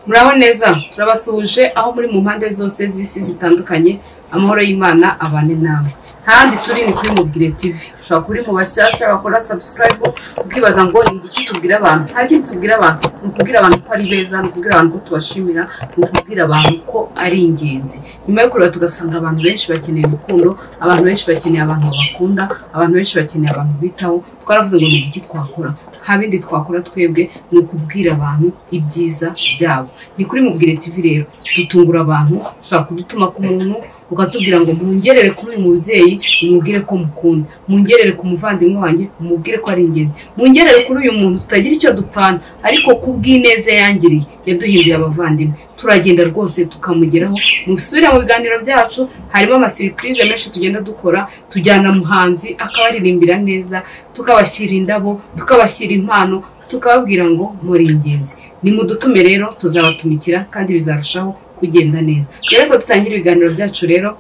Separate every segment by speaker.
Speaker 1: Muraho neza turabasuhuje aho muri mu mpande zose z'isi zitandukanye amahoro y'Imana abane nawe kandi turi ni kuri Mubwire TV ushaka kuri mu bashyashya bakora subscribe ukibaza ngo ni iki tubwira abantu nta kintu tubwira abantu ukubwira abantu ko ari beza ukubwira abantu ko tubashimira ukubwira abantu ko ari ingenzi nyuma yo kureba tugasanga abantu benshi bakeneye urukundo abantu benshi bakeneye abantu bakunda abantu benshi bakeneye abantu bitaho twaravuze ngo ni iki twakora habindi twakora twebwe ni ukubwira abantu ibyiza byabo ni kuri Mubwire TV rero dutungura abantu ushaka kudutuma ku muntu ukatubwira ngo mungerere kuri uyu mubyeyi umubwire ko mukunda mungerere ku muvandimwe wanjye umubwire ko ari ingenzi mungerere kuri uyu muntu tutagira icyo dupfana ariko kubw'ineze yangiriye yaduhinduye abavandimwe turagenda rwose tukamugeraho musubira mu biganiro byacu harimo ama surprise menshi tugenda dukora tujyana muhanzi akabaririmbira neza tukabashyira indabo tukabashyira impano tukababwira ngo muri ingenzi ni mudutume rero tuzabatumikira kandi bizarushaho kugenda neza rero ko dutangira ibiganiro byacu rero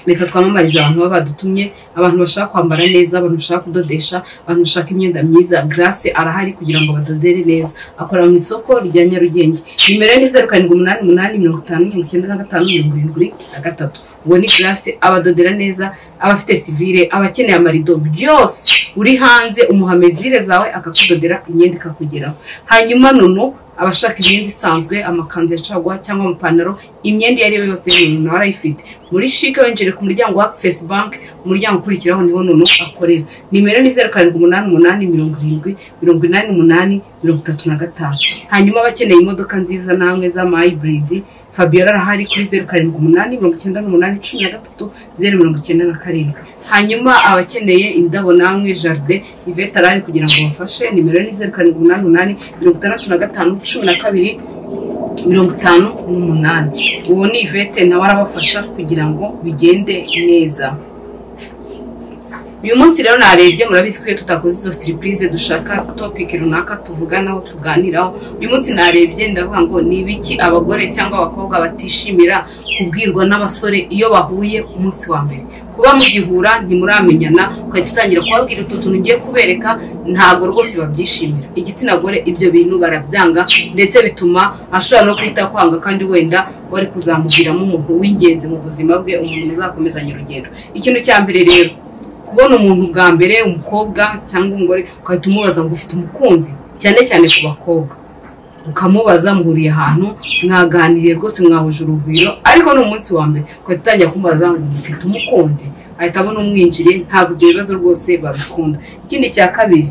Speaker 1: reka twamamariza abantu baba badutumye abantu bashaka kwambara neza abantu bashaka kudodesha abantu bashaka imyenda myiza Grace arahari kugira ngo badodere neza akora mu isoko rya Nyarugenge nimero ni 0788559573 uwo ni Grace abadodera neza abafite civile abakeneye amarido byose uri hanze umuhamezire zawe akakudodera imyenda ikakugeraho hanyuma nono abashaka imyenda isanzwe amakanzu ya cagwa cyangwa amapantaro imyenda yari yose n'umuntu arayifite muri chic wenjere ku muryango wa Access Bank umuryango ukurikiraho niho nono akorera nimero ni 0788808835 hanyuma abakeneye imodoka nziza namwe za hybrid Fabiola arahari kuri 0788981397 hanyuma abakeneye indabo namwe Jardin Yvette arahari kugira ngo bafashe nimero ni 0788651258 uwo ni Yvette nawe arabafasha kugira ngo bigende neza uyu munsi rero narebye murabizi ko tutakoze izo surprise dushaka topic runaka tuvuganaho tuganiraho uyu munsi narebye ndavuga ngo ni ibiki abagore cyangwa abakobwa batishimira kubwirwa n'abasore iyo bahuye umunsi wa mbere kuba mugihura ntimuramenyana ukahita utangira kubabwira utuntu ngiye kubereka ntago rwose babyishimira igitsina gore ibyo bintu barabyanga ndetse bituma ashobora no kwita kwanga kandi wenda wari kuzamubwiramo umuntu w'ingenzi mu buzima bwe umuntu uzakomezanya urugendo ikintu cya mbere rero kubona umuntu bwa mbere umukobwa cyangwa umugore ukahita umubaza ngo ufite umukunzi cyane cyane ku bakobwa ukamubaza muhuriye ahantu mwaganiriye rwose mwahuje urugwiro ariko no umunsi wa mbere ukahita utangira kumubaza ngo ufite umukunzi ahita abona umwinjire ntabwo ibyo bibazo rwose babikunda ikindi cya kabiri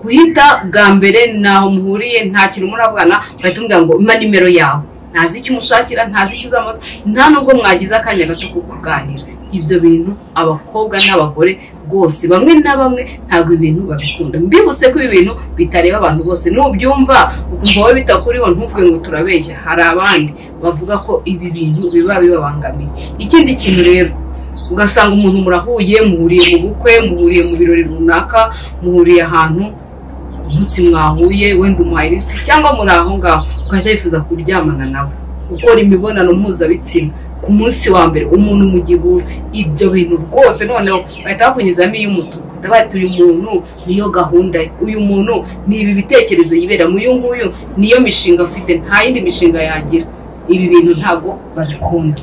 Speaker 1: guhita bwa mbere naho muhuriye nta kintu muravugana ukahita umubwira ngo impa nimero yawe ntazi icyo umushakira ntazi icyo uzamaza nta nubwo mwagize akanya gato ko kuganira ibyo bintu abakobwa n'abagore rwose bamwe na bamwe ntabwo ibintu babikunda mbibutse ko ibi bintu bitareba abantu bose nubyumva ukumva wowe bitakuriho ntuvuge ngo turabeshya hari abandi bavuga ko ibi bintu biba bibabangamiye ikindi kintu rero ugasanga umuntu murahuye muhuriye mu bukwe muhuriye mu birori runaka muhuriye ahantu umunsi mwahuye wenda umuhaye lift cyangwa muri aho ngaho ukajya yifuza kuryamana nawe gukora imibonano mpuzabitsina ku munsi wa mbere umuntu mu gihuru ibyo bintu rwose noneho bahita bakunyuzamo iy'umutuku ndabati uyu muntu niyo gahunda uyu muntu ni ibi bitekerezo yibera mu uyu nguyu niyo mishinga afite nta yindi mishinga yagira ibi bintu ntago babikunda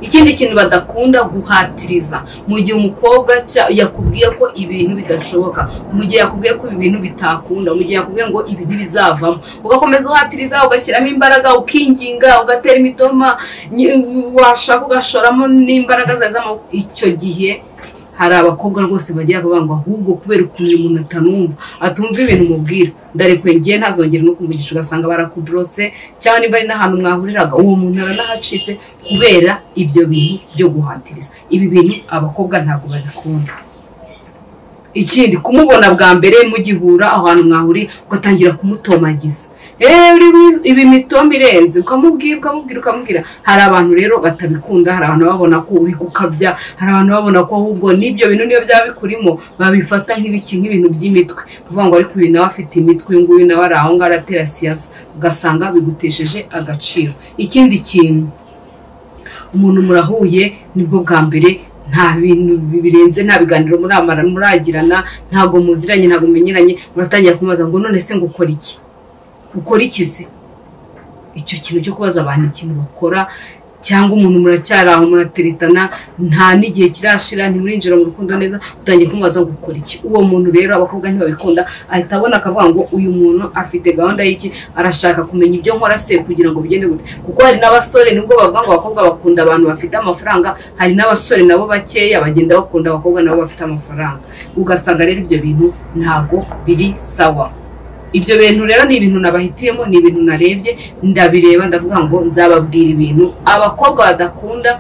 Speaker 1: ikindi kintu badakunda guhatiriza mu gihe umukobwa yakubwiye ko ibintu bidashoboka mu gihe yakubwiye ko ibintu bitakunda mu gihe yakubwiye ngo ibintu bizavamo ugakomeza uhatiriza ugashyiramo imbaraga ukinginga ugatera imitoma washaka ugashoramo n'imbaraga z'amaboko icyo gihe hari abakobwa rwose bagiye kuvuga ngo ahubwo kubera ukuntu uyu muntu atanumva atumva ibintu mubwira ndarekwe ngiye ntazongera no kumvugisha ugasanga barakubrotse cyangwa niba ari n'ahantu mwahuriraga uwo muntu aranahacitse kubera ibyo bintu byo guhatiriza ibi bintu abakobwa ntabwo babikunda ikindi kumubona bwa mbere mugihura ahantu mwahuri ugatangira kumutomagiza ibi mitoma irenze ukamubwira hari abantu rero batabikunda hari abantu babona ko uri gukabya hari abantu babona ko ahubwo n'ibyo bintu niyo byaba bikurimo babifata nk'ibintu by'imitwe kuvuga ngo ariko uyu nawe afite imitwe uyu nguyu nawe ari aho ngaho aratera siyasa ugasanga bigutesheje agaciro ikindi kintu umuntu murahuye nibwo bwa mbere nta bintu birenze nta biganiro muragirana ntago muziranye ntago mumenyeranye muratangira kumaza ngo none se ngukora iki ukora ikizi icyo kintu cyo kubaza abantu ikintu bakora cyangwa umuntu muracyaraho murateretana nta n'igihe kirashira ntimurinjira mu rukundo neza utangiye kumubaza ngo ukora iki uwo muntu rero abakobwa ntibabikunda ahita abona akavuga ngo uyu muntu afite gahunda y'iki arashaka kumenya ibyo nkora se kugira ngo bigende gute kuko hari n'abasore nubwo bavuga ngo abakobwa bakunda abantu bafite amafaranga hari n'abasore nabo bakeya bagenda bakunda abakobwa nabo bafite amafaranga ugasanga rero ibyo bintu ntabwo biri sawa ibyo bintu rero ni ibintu nabahitiyemo ni ibintu narebye ndabireba ndavuga ngo nzababwira ibintu abakobwa badakunda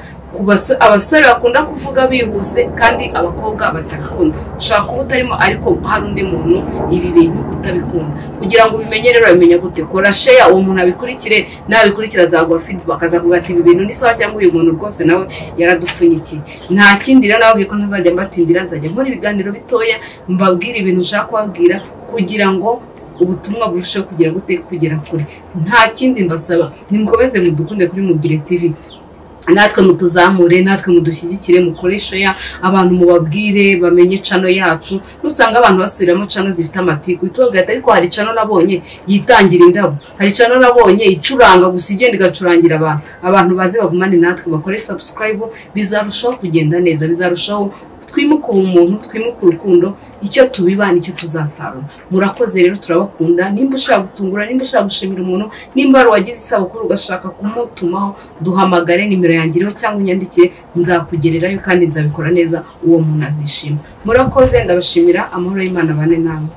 Speaker 1: abasore bakunda kuvuga bihuse kandi abakobwa batabikunda ushaka kuba utarimo ariko hari undi muntu ibi bintu utabikunda kugira ngo ubimenye rero bimenya gute kora share uwo muntu abikurikire nabikurikira zaguha feedback akazavuga ati ibi bintu ni sawa cyangwa uyu muntu rwose nawe yaradupfunyikiye nta kindi rero nababwiye ko ntazajya mbatindira nzajya nkora ibiganiro bitoya mbabwira ibintu nshaka kubabwira kugira ngo ubutumwa burushaho kugera kure nta kindi mbasaba nimukomeze mudukunde kuri Mubwire TV natwe mutuzamure natwe mudushyigikire mukoresha ya abantu mubabwire bamenye channel yacu nusanga abantu basubiramo channel zifite amatiku itubwira ariko hari channel nabonye yitangira indabo hari channel nabonye icuranga gusa igenda igacurangira abantu baze bagumane natwe bakore subscribe bizarushaho kugenda neza bizarushaho twimuka umuntu twimuka urukundo icyo tubibana icyo tuzasarura murakoze rero turabakunda nimba ushaka gutungura nimba ushaka gushimira umuntu nimba ari wagize isabukuru ugashaka kumutumaho duhamagare nimero yanjye iriho cyangwa unyandikire nzakugererayo kandi nzabikora neza uwo muntu azishima murakoze ndabashimira amahoro y'Imana bane namwe